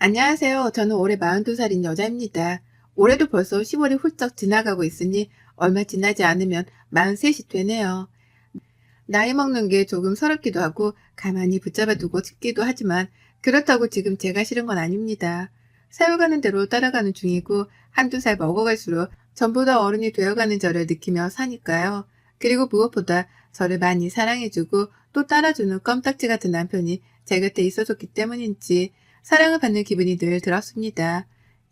안녕하세요. 저는 올해 42살인 여자입니다. 올해도 벌써 10월이 훌쩍 지나가고 있으니 얼마 지나지 않으면 43이 되네요. 나이 먹는 게 조금 서럽기도 하고 가만히 붙잡아 두고 싶기도 하지만 그렇다고 지금 제가 싫은 건 아닙니다. 세월가는 대로 따라가는 중이고 한두 살 먹어갈수록 전보다 어른이 되어가는 저를 느끼며 사니까요. 그리고 무엇보다 저를 많이 사랑해주고 또 따라주는 껌딱지 같은 남편이 제 곁에 있어줬기 때문인지 사랑을 받는 기분이 늘 들었습니다.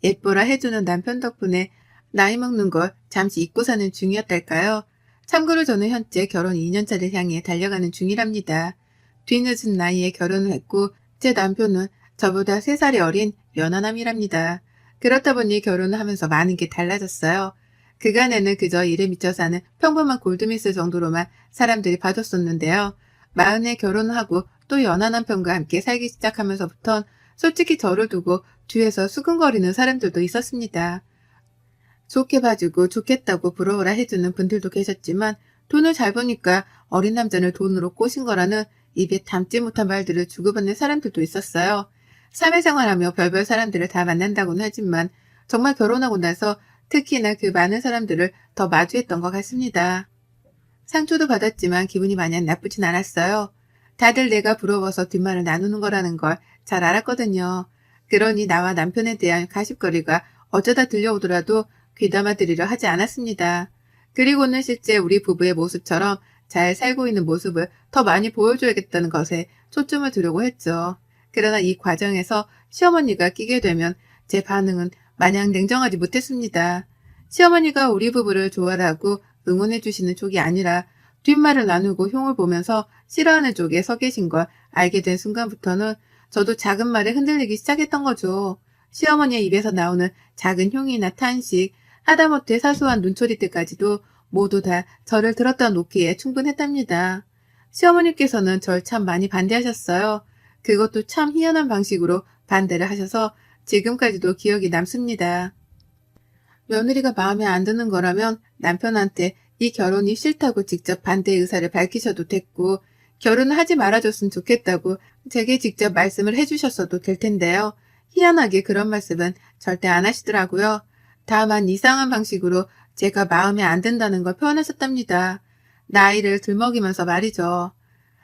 예뻐라 해주는 남편 덕분에 나이 먹는 걸 잠시 잊고 사는 중이었달까요? 참고로 저는 현재 결혼 2년차를 향해 달려가는 중이랍니다. 뒤늦은 나이에 결혼을 했고 제 남편은 저보다 3살이 어린 연하남이랍니다. 그렇다 보니 결혼을 하면서 많은 게 달라졌어요. 그간에는 그저 일에 미쳐 사는 평범한 골드미스 정도로만 사람들이 봐줬었는데요. 마흔에 결혼을 하고 또 연하 남편과 함께 살기 시작하면서부턴 솔직히 저를 두고 뒤에서 수근거리는 사람들도 있었습니다. 좋게 봐주고 좋겠다고 부러워라 해주는 분들도 계셨지만 돈을 잘 버니까 어린 남자를 돈으로 꼬신 거라는 입에 담지 못한 말들을 주고받는 사람들도 있었어요. 사회생활하며 별별 사람들을 다 만난다고는 하지만 정말 결혼하고 나서 특히나 그 많은 사람들을 더 마주했던 것 같습니다. 상처도 받았지만 기분이 마냥 나쁘진 않았어요. 다들 내가 부러워서 뒷말을 나누는 거라는 걸 잘 알았거든요. 그러니 나와 남편에 대한 가십거리가 어쩌다 들려오더라도 귀담아 들으려 하지 않았습니다. 그리고는 실제 우리 부부의 모습처럼 잘 살고 있는 모습을 더 많이 보여줘야겠다는 것에 초점을 두려고 했죠. 그러나 이 과정에서 시어머니가 끼게 되면 제 반응은 마냥 냉정하지 못했습니다. 시어머니가 우리 부부를 좋아하고 응원해 주시는 쪽이 아니라 뒷말을 나누고 흉을 보면서 싫어하는 쪽에 서 계신 걸 알게 된 순간부터는 저도 작은 말에 흔들리기 시작했던 거죠. 시어머니의 입에서 나오는 작은 흉이나 탄식, 하다못해 사소한 눈초리들까지도 모두 다 저를 들었다 놓기에 충분했답니다. 시어머니께서는 절 참 많이 반대하셨어요. 그것도 참 희한한 방식으로 반대를 하셔서 지금까지도 기억이 남습니다. 며느리가 마음에 안 드는 거라면 남편한테 이 결혼이 싫다고 직접 반대 의사를 밝히셔도 됐고 결혼을 하지 말아줬으면 좋겠다고 제게 직접 말씀을 해주셨어도 될 텐데요. 희한하게 그런 말씀은 절대 안 하시더라고요. 다만 이상한 방식으로 제가 마음에 안 든다는 걸 표현하셨답니다. 나이를 들먹이면서 말이죠.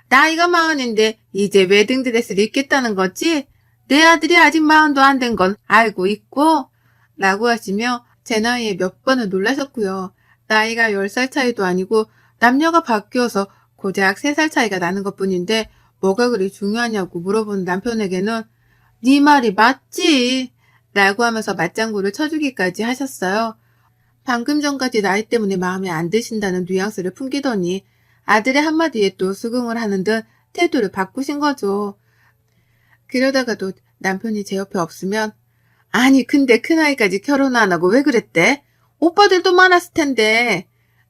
나이가 40인데 이제 웨딩드레스를 입겠다는 거지? 내 아들이 아직 40도 안 된 건 알고 있고? 라고 하시며 제 나이에 몇 번을 놀라셨고요. 나이가 10살 차이도 아니고 남녀가 바뀌어서 고작 3살 차이가 나는 것뿐인데 뭐가 그리 중요하냐고 물어본 남편에게는 네 말이 맞지? 라고 하면서 맞장구를 쳐주기까지 하셨어요. 방금 전까지 나이 때문에 마음에 안 드신다는 뉘앙스를 풍기더니 아들의 한마디에 또 수긍을 하는 듯 태도를 바꾸신 거죠. 그러다가도 남편이 제 옆에 없으면 아니 근데 큰아이까지 결혼 안 하고 왜 그랬대? 오빠들도 많았을 텐데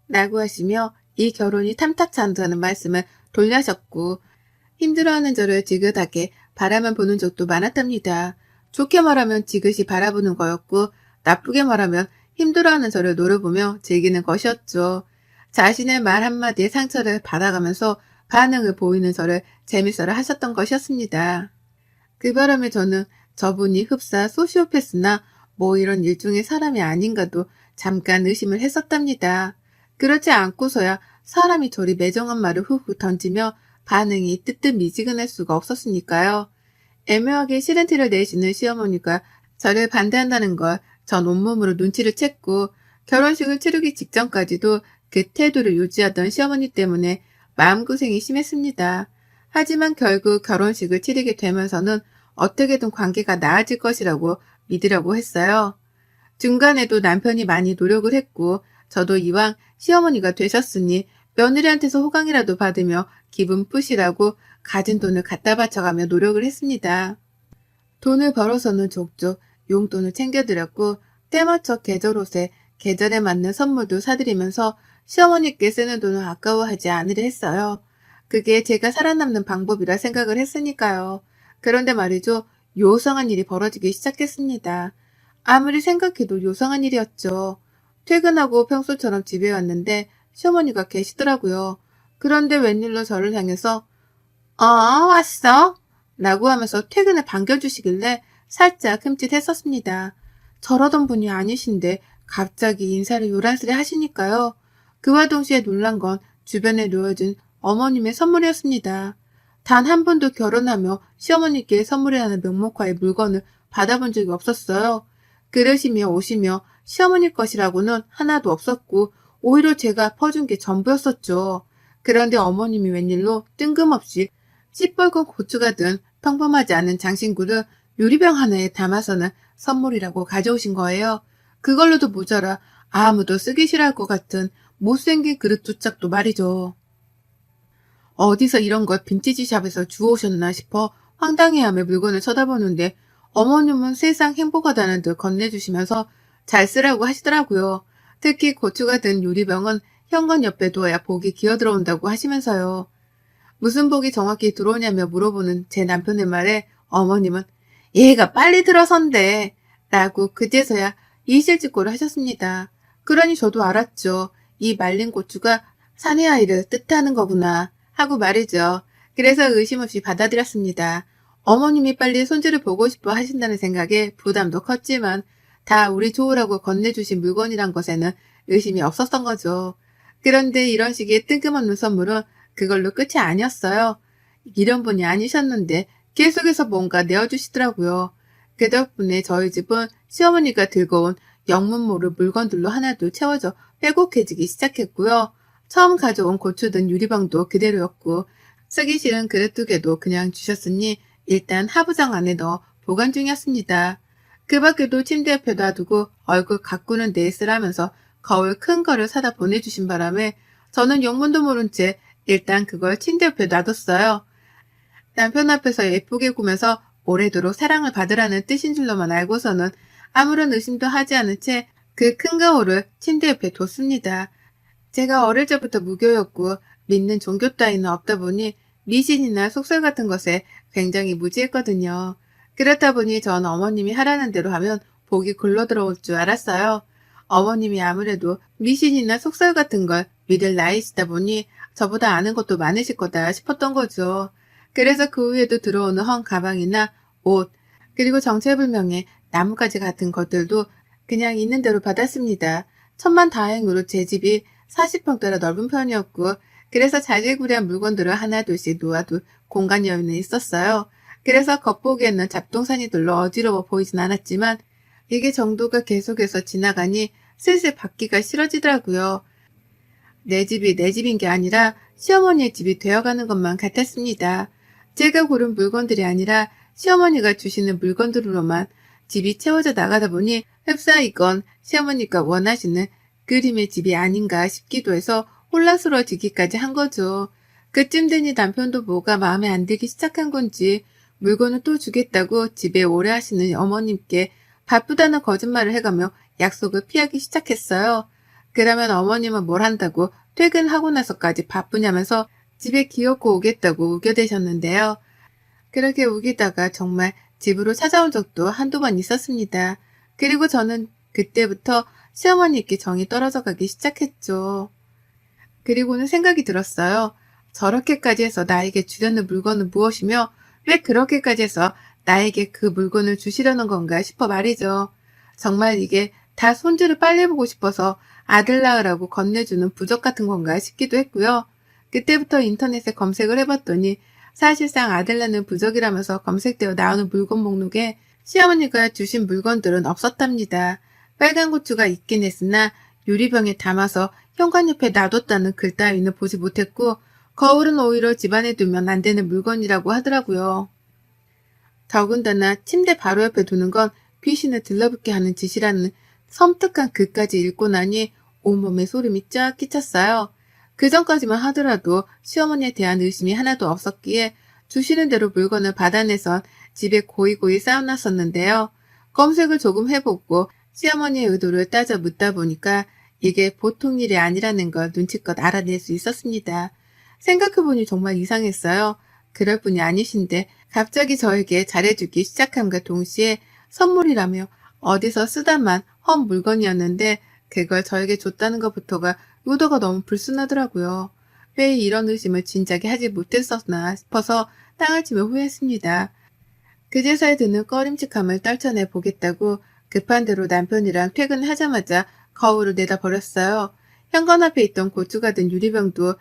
라고 하시며 이 결혼이 탐탁치 않다는 말씀을 돌려하셨고 힘들어하는 저를 지긋하게 바라만 보는 적도 많았답니다. 좋게 말하면 지긋이 바라보는 거였고 나쁘게 말하면 힘들어하는 저를 노려보며 즐기는 것이었죠. 자신의 말 한마디에 상처를 받아가면서 반응을 보이는 저를 재밌어라 하셨던 것이었습니다. 그 바람에 저는 저분이 흡사 소시오패스나 뭐 이런 일종의 사람이 아닌가도 잠깐 의심을 했었답니다. 그렇지 않고서야 사람이 저리 매정한 말을 훅훅 던지며 반응이 뜨뜻미지근할 수가 없었으니까요. 애매하게 싫은 티를 내시는 시어머니가 저를 반대한다는 걸 전 온몸으로 눈치를 챘고 결혼식을 치르기 직전까지도 그 태도를 유지하던 시어머니 때문에 마음고생이 심했습니다. 하지만 결국 결혼식을 치르게 되면서는 어떻게든 관계가 나아질 것이라고 믿으려고 했어요. 중간에도 남편이 많이 노력을 했고 저도 이왕 시어머니가 되셨으니 며느리한테서 호강이라도 받으며 기분 푸시라고 가진 돈을 갖다 바쳐가며 노력을 했습니다. 돈을 벌어서는 족족 용돈을 챙겨드렸고 때맞춰 계절 옷에 계절에 맞는 선물도 사드리면서 시어머니께 쓰는 돈을 아까워하지 않으려 했어요. 그게 제가 살아남는 방법이라 생각을 했으니까요. 그런데 말이죠. 요상한 일이 벌어지기 시작했습니다. 아무리 생각해도 요상한 일이었죠. 퇴근하고 평소처럼 집에 왔는데 시어머니가 계시더라고요. 그런데 웬일로 저를 향해서 왔어? 라고 하면서 퇴근을 반겨주시길래 살짝 흠칫했었습니다. 저러던 분이 아니신데 갑자기 인사를 요란스레 하시니까요. 그와 동시에 놀란 건 주변에 놓여진 어머님의 선물이었습니다. 단 한 번도 결혼하며 시어머니께 선물이라는 명목하에 물건을 받아본 적이 없었어요. 그릇이며 옷이며 시어머니 것이라고는 하나도 없었고 오히려 제가 퍼준 게 전부였었죠. 그런데 어머님이 웬일로 뜬금없이 시뻘건 고추가 든 평범하지 않은 장신구를 유리병 하나에 담아서는 선물이라고 가져오신 거예요. 그걸로도 모자라 아무도 쓰기 싫어할 것 같은 못생긴 그릇 두 짝도 말이죠. 어디서 이런 걸 빈티지 샵에서 주워오셨나 싶어 황당해하며 물건을 쳐다보는데 어머님은 세상 행복하다는 듯 건네주시면서 잘 쓰라고 하시더라고요. 특히 고추가 든 유리병은 현관 옆에 두어야 복이 기어들어온다고 하시면서요. 무슨 복이 정확히 들어오냐며 물어보는 제 남편의 말에 어머님은 얘가 빨리 들어선대 라고 그제서야 이실직고를 하셨습니다. 그러니 저도 알았죠. 이 말린 고추가 사내 아이를 뜻하는 거구나 하고 말이죠. 그래서 의심 없이 받아들였습니다. 어머님이 빨리 손주를 보고 싶어 하신다는 생각에 부담도 컸지만 다 우리 좋으라고 건네주신 물건이란 것에는 의심이 없었던 거죠. 그런데 이런 식의 뜬금없는 선물은 그걸로 끝이 아니었어요. 이런 분이 아니셨는데 계속해서 뭔가 내어주시더라고요. 그 덕분에 저희 집은 시어머니가 들고 온 영문 모를 물건들로 하나도 채워져 빼곡해지기 시작했고요. 처음 가져온 고추 든 유리병도 그대로였고 쓰기 싫은 그릇 두 개도 그냥 주셨으니 일단 하부장 안에 넣어 보관 중이었습니다. 그 밖에도 침대 옆에 놔두고 얼굴 가꾸는 데 쓰라면서 거울 큰 거를 사다 보내주신 바람에 저는 영문도 모른 채 일단 그걸 침대 옆에 놔뒀어요. 남편 앞에서 예쁘게 구면서 오래도록 사랑을 받으라는 뜻인 줄로만 알고서는 아무런 의심도 하지 않은 채 그 큰 거울을 침대 옆에 뒀습니다. 제가 어릴 적부터 무교였고 믿는 종교 따위는 없다 보니 미신이나 속설 같은 것에 굉장히 무지했거든요. 그렇다 보니 전 어머님이 하라는 대로 하면 복이 굴러 들어올 줄 알았어요. 어머님이 아무래도 미신이나 속설 같은 걸 믿을 나이시다 보니 저보다 아는 것도 많으실 거다 싶었던 거죠. 그래서 그 후에도 들어오는 헌 가방이나 옷, 그리고 정체불명의 나뭇가지 같은 것들도 그냥 있는 대로 받았습니다. 천만다행으로 제 집이 40평대라 넓은 편이었고 그래서 자질구레한 물건들을 하나둘씩 놓아둘 공간 여유는 있었어요. 그래서 겉보기에는 잡동사니들로 어지러워 보이진 않았지만 이게 정도가 계속해서 지나가니 슬슬 받기가 싫어지더라고요. 내 집이 내 집인 게 아니라 시어머니의 집이 되어가는 것만 같았습니다. 제가 고른 물건들이 아니라 시어머니가 주시는 물건들로만 집이 채워져 나가다 보니 흡사이건 시어머니가 원하시는 그림의 집이 아닌가 싶기도 해서 혼란스러워지기까지 한 거죠. 그쯤 되니 남편도 뭐가 마음에 안 들기 시작한 건지 물건을 또 주겠다고 집에 오래 하시는 어머님께 바쁘다는 거짓말을 해가며 약속을 피하기 시작했어요. 그러면 어머님은 뭘 한다고 퇴근하고 나서까지 바쁘냐면서 집에 기어코 오겠다고 우겨대셨는데요. 그렇게 우기다가 정말 집으로 찾아온 적도 한두 번 있었습니다. 그리고 저는 그때부터 시어머니께 정이 떨어져 가기 시작했죠. 그리고는 생각이 들었어요. 저렇게까지 해서 나에게 주려는 물건은 무엇이며 왜 그렇게까지 해서 나에게 그 물건을 주시려는 건가 싶어 말이죠. 정말 이게 다 손주를 빨리 보고 싶어서 아들 낳으라고 건네주는 부적 같은 건가 싶기도 했고요. 그때부터 인터넷에 검색을 해봤더니 사실상 아들 낳는 부적이라면서 검색되어 나오는 물건 목록에 시어머니가 주신 물건들은 없었답니다. 빨간 고추가 있긴 했으나 유리병에 담아서 현관 옆에 놔뒀다는 글 따위는 보지 못했고 거울은 오히려 집안에 두면 안 되는 물건이라고 하더라고요. 더군다나 침대 바로 옆에 두는 건 귀신을 들러붙게 하는 짓이라는 섬뜩한 글까지 읽고 나니 온몸에 소름이 쫙 끼쳤어요. 그 전까지만 하더라도 시어머니에 대한 의심이 하나도 없었기에 주시는 대로 물건을 받아내선 집에 고이고이 쌓아놨었는데요. 검색을 조금 해보고 시어머니의 의도를 따져 묻다 보니까 이게 보통 일이 아니라는 걸 눈치껏 알아낼 수 있었습니다. 생각해보니 정말 이상했어요. 그럴 분이 아니신데 갑자기 저에게 잘해주기 시작함과 동시에 선물이라며 어디서 쓰다만 헌 물건이었는데 그걸 저에게 줬다는 것부터가 의도가 너무 불순하더라고요. 왜 이런 의심을 진작에 하지 못했었나 싶어서 땅을 치며 후회했습니다. 그제서야 드는 꺼림칙함을 떨쳐내 보겠다고 급한 대로 남편이랑 퇴근하자마자 거울을 내다 버렸어요. 현관 앞에 있던 고추가 든 유리병도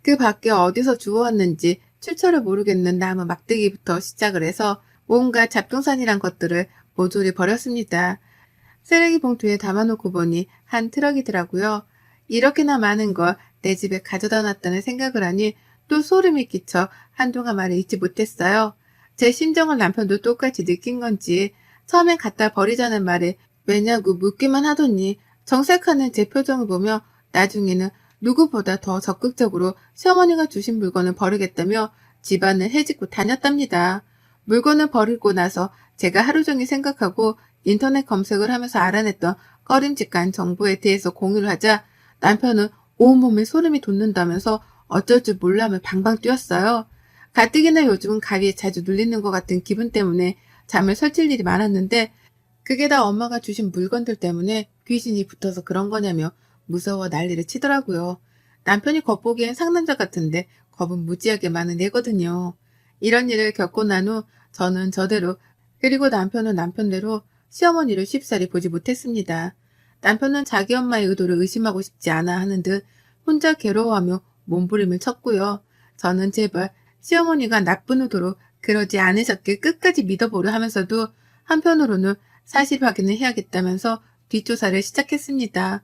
그 밖에 어디서 주워왔는지 출처를 모르겠는 나무 막대기부터 시작을 해서 뭔가 잡동산이란 것들을 모조리 버렸습니다. 쓰레기 봉투에 담아놓고 보니 한 트럭이더라고요. 이렇게나 많은 걸 내 집에 가져다 놨다는 생각을 하니 또 소름이 끼쳐 한동안 말을 잊지 못했어요. 제 심정을 남편도 똑같이 느낀 건지 처음엔 갖다 버리자는 말에 왜냐고 묻기만 하더니 정색하는 제 표정을 보며 나중에는 누구보다 더 적극적으로 시어머니가 주신 물건을 버리겠다며 집안을 헤집고 다녔답니다. 물건을 버리고 나서 제가 하루 종일 생각하고 인터넷 검색을 하면서 알아냈던 꺼림칙한 정보에 대해서 공유를 하자 남편은 온몸에 소름이 돋는다면서 어쩔 줄 몰라며 방방 뛰었어요. 가뜩이나 요즘은 가위에 자주 눌리는 것 같은 기분 때문에 잠을 설칠 일이 많았는데 그게 다 엄마가 주신 물건들 때문에 귀신이 붙어서 그런 거냐며 무서워 난리를 치더라고요. 남편이 겉보기엔 상남자 같은데 겁은 무지하게 많은 애거든요. 이런 일을 겪고 난 후 저는 저대로 그리고 남편은 남편대로 시어머니를 쉽사리 보지 못했습니다. 남편은 자기 엄마의 의도를 의심하고 싶지 않아 하는 듯 혼자 괴로워하며 몸부림을 쳤고요. 저는 제발 시어머니가 나쁜 의도로 그러지 않으셨길 끝까지 믿어보려 하면서도 한편으로는 사실 확인을 해야겠다면서 뒷조사를 시작했습니다.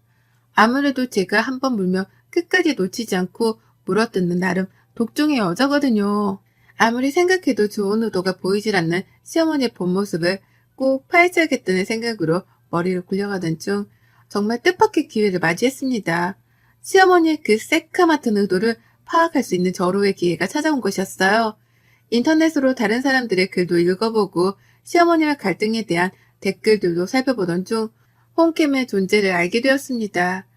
아무래도 제가 한번 물면 끝까지 놓치지 않고 물어뜯는 나름 독종의 여자거든요. 아무리 생각해도 좋은 의도가 보이질 않는 시어머니의 본 모습을 꼭 파헤쳐야겠다는 생각으로 머리를 굴려가던 중 정말 뜻밖의 기회를 맞이했습니다. 시어머니의 그 새카맣은 의도를 파악할 수 있는 절호의 기회가 찾아온 것이었어요. 인터넷으로 다른 사람들의 글도 읽어보고 시어머니와 갈등에 대한 댓글들도 살펴보던 중 홈캠의 존재를 알게 되었습니다.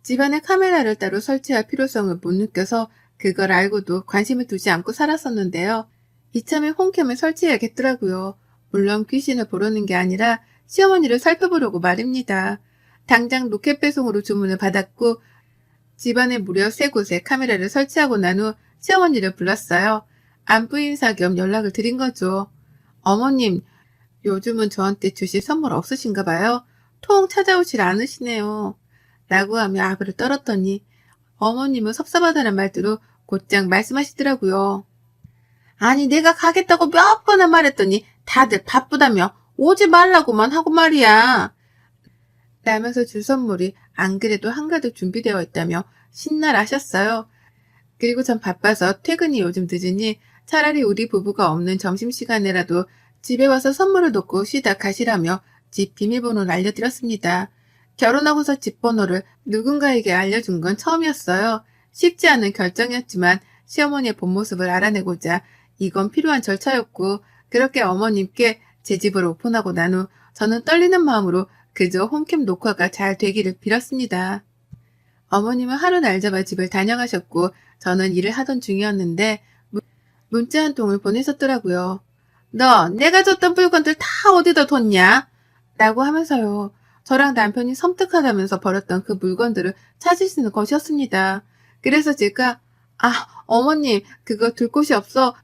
집안에 카메라를 따로 설치할 필요성을 못 느껴서 그걸 알고도 관심을 두지 않고 살았었는데요. 이참에 홈캠을 설치해야겠더라고요. 물론 귀신을 보려는 게 아니라 시어머니를 살펴보려고 말입니다. 당장 로켓 배송으로 주문을 받았고 집안에 무려 3곳에 카메라를 설치하고 난 후 시어머니를 불렀어요. 안부 인사 겸 연락을 드린 거죠. 어머님, 요즘은 저한테 주실 선물 없으신가 봐요. 통 찾아오질 않으시네요. 라고 하며 아부를 떨었더니 어머님은 섭섭하다는 말투로 곧장 말씀하시더라고요. 아니 내가 가겠다고 몇 번을 말했더니 다들 바쁘다며 오지 말라고만 하고 말이야. 라면서 줄 선물이 안 그래도 한가득 준비되어 있다며 신나라셨어요. 그리고 전 바빠서 퇴근이 요즘 늦으니 차라리 우리 부부가 없는 점심시간에라도 집에 와서 선물을 놓고 쉬다 가시라며 집 비밀번호를 알려드렸습니다. 결혼하고서 집 번호를 누군가에게 알려준 건 처음이었어요. 쉽지 않은 결정이었지만 시어머니의 본 모습을 알아내고자 이건 필요한 절차였고 그렇게 어머님께 제 집을 오픈하고 난 후 저는 떨리는 마음으로 그저 홈캠 녹화가 잘 되기를 빌었습니다. 어머님은 하루 날 잡아 집을 다녀가셨고 저는 일을 하던 중이었는데 문자 한 통을 보내셨더라고요. 너 내가 줬던 물건들 다 어디다 뒀냐? 라고 하면서요. 저랑 남편이 섬뜩하다면서 버렸던 그 물건들을 찾으시는 것이었습니다. 그래서 제가 어머님 그거 둘 곳이 없어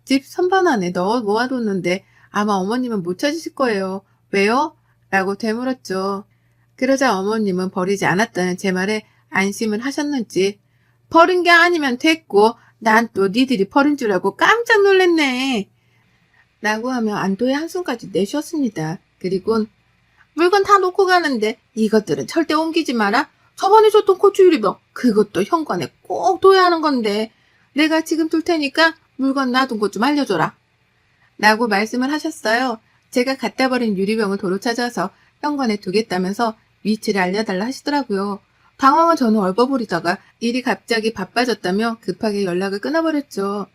집 선반 안에 넣어 모아뒀는데 아마 어머님은 못 찾으실 거예요. 왜요? 라고 되물었죠. 그러자 어머님은 버리지 않았다는 제 말에 안심을 하셨는지 버린 게 아니면 됐고 난 또 니들이 버린 줄 알고 깜짝 놀랐네. 라고 하며 안도의 한숨까지 내쉬었습니다. 그리곤 물건 다 놓고 가는데 이것들은 절대 옮기지 마라. 저번에 줬던 고추 유리병 그것도 현관에 꼭 둬야 하는 건데 내가 지금 둘 테니까 물건 놔둔 곳 좀 알려줘라. 라고 말씀을 하셨어요. 제가 갖다 버린 유리병을 도로 찾아서 현관에 두겠다면서 위치를 알려달라 하시더라고요. 당황한 저는 얼버무리다가 일이 갑자기 바빠졌다며 급하게 연락을 끊어버렸죠.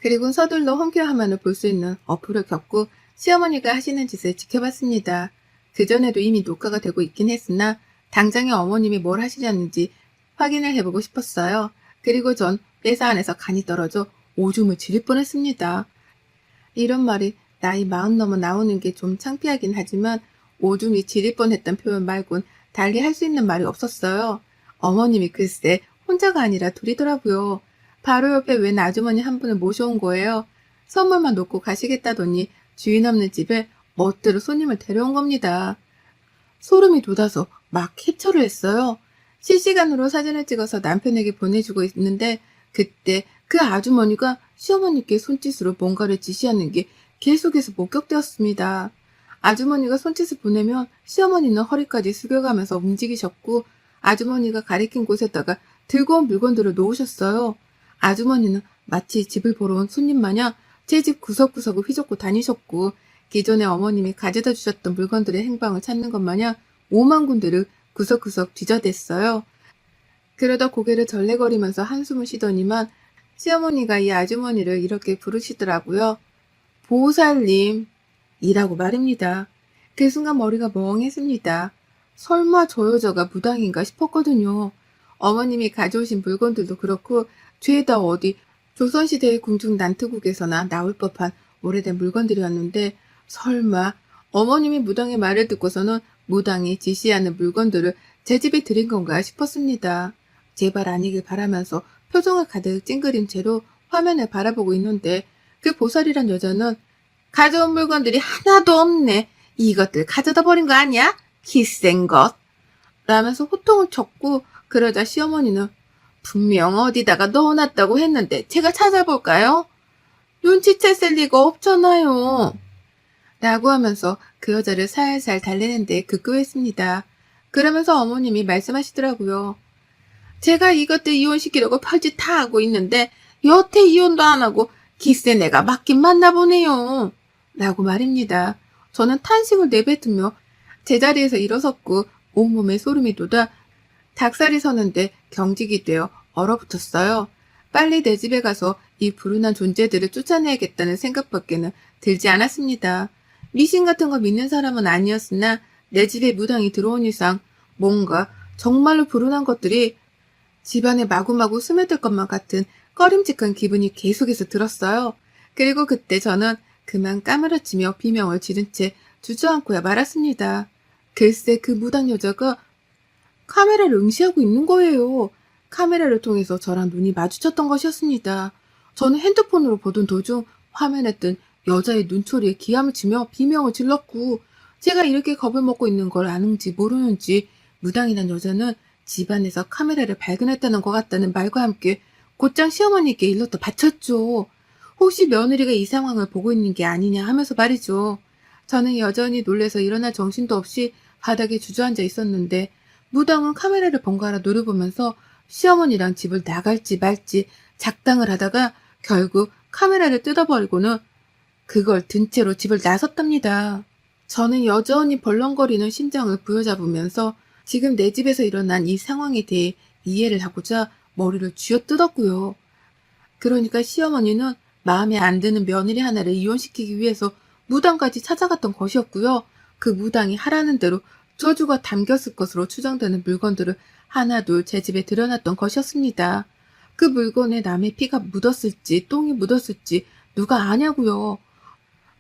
그리고 서둘러 홈케어 화면을 볼 수 있는 어플을 켰고 시어머니가 하시는 짓을 지켜봤습니다. 그전에도 이미 녹화가 되고 있긴 했으나 당장에 어머님이 뭘 하시려는지 확인을 해보고 싶었어요. 그리고 전 회사 안에서 간이 떨어져 오줌을 지릴 뻔했습니다. 이런 말이 나이 40 넘어 나오는 게 좀 창피하긴 하지만 오줌이 지릴 뻔했단 표현 말곤 달리 할 수 있는 말이 없었어요. 어머님이 글쎄 혼자가 아니라 둘이더라고요. 바로 옆에 웬 아주머니 한 분을 모셔온 거예요. 선물만 놓고 가시겠다더니 주인 없는 집에 멋대로 손님을 데려온 겁니다. 소름이 돋아서 막 캡처를 했어요. 실시간으로 사진을 찍어서 남편에게 보내주고 있는데 그때 그 아주머니가 시어머니께 손짓으로 뭔가를 지시하는 게 계속해서 목격되었습니다. 아주머니가 손짓을 보내면 시어머니는 허리까지 숙여가면서 움직이셨고 아주머니가 가리킨 곳에다가 들고 온 물건들을 놓으셨어요. 아주머니는 마치 집을 보러 온 손님 마냥 제 집 구석구석을 휘젓고 다니셨고 기존에 어머님이 가져다 주셨던 물건들의 행방을 찾는 것 마냥 5만 군데를 구석구석 뒤져댔어요. 그러다 고개를 절레거리면서 한숨을 쉬더니만 시어머니가 이 아주머니를 이렇게 부르시더라고요. 보살님 이라고 말입니다. 그 순간 머리가 멍했습니다. 설마 저 여자가 무당인가 싶었거든요. 어머님이 가져오신 물건들도 그렇고 죄다 어디 조선시대의 궁중 난투국에서나 나올 법한 오래된 물건들이었는데 설마 어머님이 무당의 말을 듣고서는 무당이 지시하는 물건들을 제 집에 들인 건가 싶었습니다. 제발 아니길 바라면서 표정을 가득 찡그린 채로 화면을 바라보고 있는데 그 보살이란 여자는 가져온 물건들이 하나도 없네. 이것들 가져다 버린 거 아니야? 기센 것. 라면서 호통을 쳤고 그러자 시어머니는 분명 어디다가 넣어놨다고 했는데 제가 찾아볼까요? 눈치챘을 리가 없잖아요. 라고 하면서 그 여자를 살살 달래는데 급급했습니다. 그러면서 어머님이 말씀하시더라고요. 제가 이것들 이혼시키려고 별짓 다 하고 있는데 여태 이혼도 안 하고 기세 내가 맞긴 맞나 보네요. 라고 말입니다. 저는 탄식을 내뱉으며 제자리에서 일어섰고 온몸에 소름이 돋아 닭살이 서는데 경직이 되어 얼어붙었어요. 빨리 내 집에 가서 이 불운한 존재들을 쫓아내야겠다는 생각밖에는 들지 않았습니다. 미신 같은 거 믿는 사람은 아니었으나 내 집에 무당이 들어온 이상 뭔가 정말로 불운한 것들이 집안에 마구마구 스며들 것만 같은 꺼림직한 기분이 계속해서 들었어요. 그리고 그때 저는 그만 까무러치며 비명을 지른 채 주저앉고야 말았습니다. 글쎄 그 무당 여자가 카메라를 응시하고 있는 거예요. 카메라를 통해서 저랑 눈이 마주쳤던 것이었습니다. 저는 핸드폰으로 보던 도중 화면에 뜬 여자의 눈초리에 기함을 치며 비명을 질렀고 제가 이렇게 겁을 먹고 있는 걸 아는지 모르는지 무당이란 여자는 집안에서 카메라를 발견했다는 것 같다는 말과 함께 곧장 시어머니께 일렀다 바쳤죠. 혹시 며느리가 이 상황을 보고 있는 게 아니냐 하면서 말이죠. 저는 여전히 놀라서 일어날 정신도 없이 바닥에 주저앉아 있었는데 무당은 카메라를 번갈아 노려보면서 시어머니랑 집을 나갈지 말지 작당을 하다가 결국 카메라를 뜯어버리고는 그걸 든 채로 집을 나섰답니다. 저는 여전히 벌렁거리는 심장을 부여잡으면서 지금 내 집에서 일어난 이 상황에 대해 이해를 하고자 머리를 쥐어뜯었고요. 그러니까 시어머니는 마음에 안 드는 며느리 하나를 이혼시키기 위해서 무당까지 찾아갔던 것이었고요. 그 무당이 하라는 대로 저주가 담겼을 것으로 추정되는 물건들을 하나둘 제 집에 들여놨던 것이었습니다. 그 물건에 남의 피가 묻었을지 똥이 묻었을지 누가 아냐고요.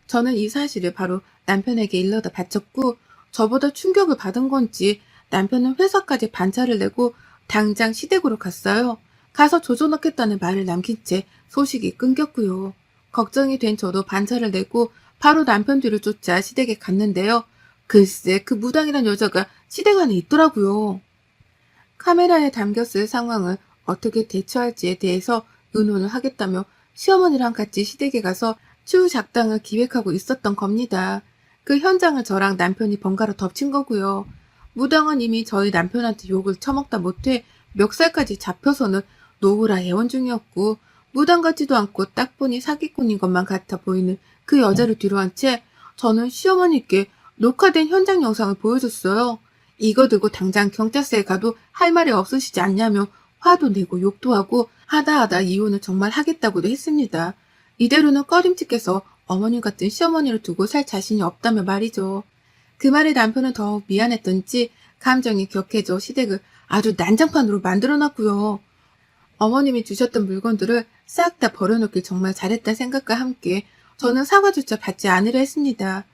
저는 이 사실을 바로 남편에게 일러다 바쳤고 저보다 충격을 받은 건지 남편은 회사까지 반차를 내고 당장 시댁으로 갔어요. 가서 조져놓겠다는 말을 남긴 채 소식이 끊겼고요. 걱정이 된 저도 반차를 내고 바로 남편 뒤를 쫓아 시댁에 갔는데요. 글쎄 그 무당이란 여자가 시댁 안에 있더라고요. 카메라에 담겼을 상황을 어떻게 대처할지에 대해서 의논을 하겠다며 시어머니랑 같이 시댁에 가서 추후 작당을 기획하고 있었던 겁니다. 그 현장을 저랑 남편이 번갈아 덮친 거고요. 무당은 이미 저희 남편한테 욕을 처먹다 못해 멱살까지 잡혀서는 노후라 애원 중이었고 무당 같지도 않고 딱 보니 사기꾼인 것만 같아 보이는 그 여자를 뒤로 한 채 저는 시어머니께 녹화된 현장 영상을 보여줬어요. 이거 들고 당장 경찰서에 가도 할 말이 없으시지 않냐며 화도 내고 욕도 하고 하다 이혼을 정말 하겠다고도 했습니다. 이대로는 꺼림칙해서 어머님 같은 시어머니를 두고 살 자신이 없다며 말이죠. 그 말에 남편은 더욱 미안했던지 감정이 격해져 시댁을 아주 난장판으로 만들어놨고요. 어머님이 주셨던 물건들을 싹 다 버려놓길 정말 잘했다는 생각과 함께 저는 사과조차 받지 않으려 했습니다.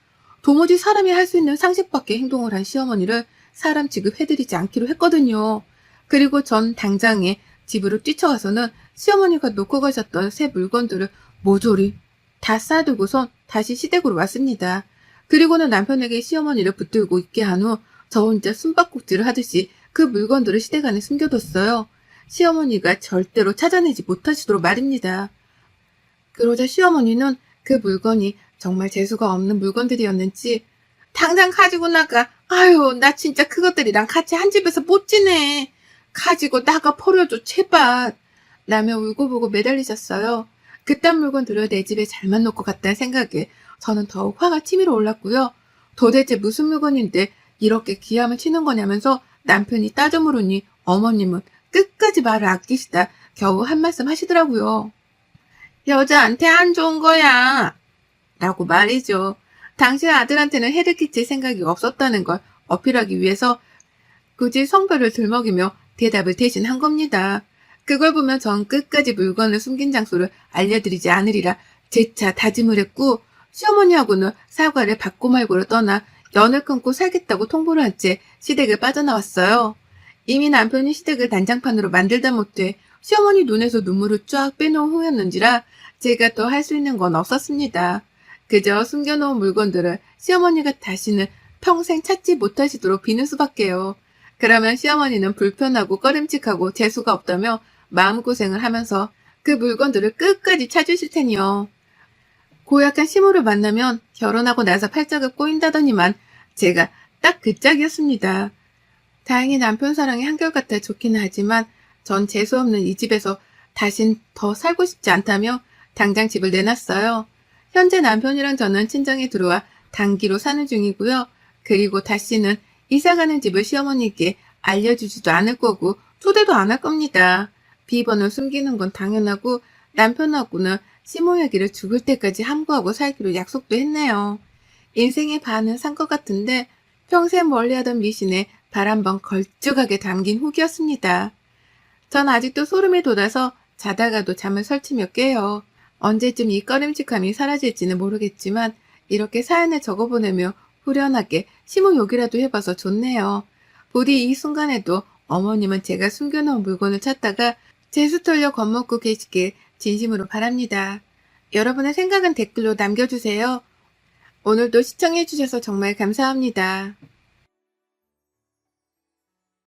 도무지 사람이 할 수 있는 상식 밖의 행동을 한 시어머니를 사람 취급해드리지 않기로 했거든요. 그리고 전 당장에 집으로 뛰쳐가서는 시어머니가 놓고 가셨던 새 물건들을 모조리 다 쌓아두고선 다시 시댁으로 왔습니다. 그리고는 남편에게 시어머니를 붙들고 있게 한 후 저 혼자 숨바꼭질을 하듯이 그 물건들을 시댁 안에 숨겨뒀어요. 시어머니가 절대로 찾아내지 못하시도록 말입니다. 그러자 시어머니는 그 물건이 정말 재수가 없는 물건들이었는지 당장 가지고 나가. 아유, 나 진짜 그것들이랑 같이 한 집에서 못 지내. 가지고 나가 버려줘, 제발. 라며 울고보고 매달리셨어요. 그딴 물건들을 내 집에 잘만 놓고 갔다는 생각에 저는 더욱 화가 치밀어 올랐고요. 도대체 무슨 물건인데 이렇게 기함을 치는 거냐면서 남편이 따져 물으니 어머님은 끝까지 말을 아끼시다 겨우 한 말씀 하시더라고요. 여자한테 안 좋은 거야. 라고 말이죠. 당시 아들한테는 해를 끼칠 생각이 없었다는 걸 어필하기 위해서 굳이 성별을 들먹이며 대답을 대신 한 겁니다. 그걸 보면 전 끝까지 물건을 숨긴 장소를 알려드리지 않으리라 재차 다짐을 했고 시어머니하고는 사과를 받고 말고를 떠나 연을 끊고 살겠다고 통보를 한 채 시댁을 빠져나왔어요. 이미 남편이 시댁을 난장판으로 만들다 못해 시어머니 눈에서 눈물을 쫙 빼놓은 후였는지라 제가 더 할 수 있는 건 없었습니다. 그저 숨겨놓은 물건들을 시어머니가 다시는 평생 찾지 못하시도록 비는 수밖에요. 그러면 시어머니는 불편하고 꺼림칙하고 재수가 없다며 마음고생을 하면서 그 물건들을 끝까지 찾으실 테니요. 고약한 시모를 만나면 결혼하고 나서 팔짝을 꼬인다더니만 제가 딱 그 짝이었습니다. 다행히 남편 사랑이 한결같아 좋기는 하지만 전 재수없는 이 집에서 다신 더 살고 싶지 않다며 당장 집을 내놨어요. 현재 남편이랑 저는 친정에 들어와 단기로 사는 중이고요. 그리고 다시는 이사가는 집을 시어머니께 알려주지도 않을 거고 초대도 안 할 겁니다. 비번을 숨기는 건 당연하고 남편하고는 시모 얘기를 죽을 때까지 함구하고 살기로 약속도 했네요. 인생의 반은 산 것 같은데 평생 멀리하던 미신에 발 한 번 걸쭉하게 담긴 후기였습니다. 전 아직도 소름이 돋아서 자다가도 잠을 설치며 깨요. 언제쯤 이 꺼림칙함이 사라질지는 모르겠지만 이렇게 사연을 적어보내며 후련하게 시모 욕이라도 해봐서 좋네요. 부디 이 순간에도 어머님은 제가 숨겨놓은 물건을 찾다가 재수 털려 겁먹고 계시길 진심으로 바랍니다. 여러분의 생각은 댓글로 남겨주세요. 오늘도 시청해주셔서 정말 감사합니다.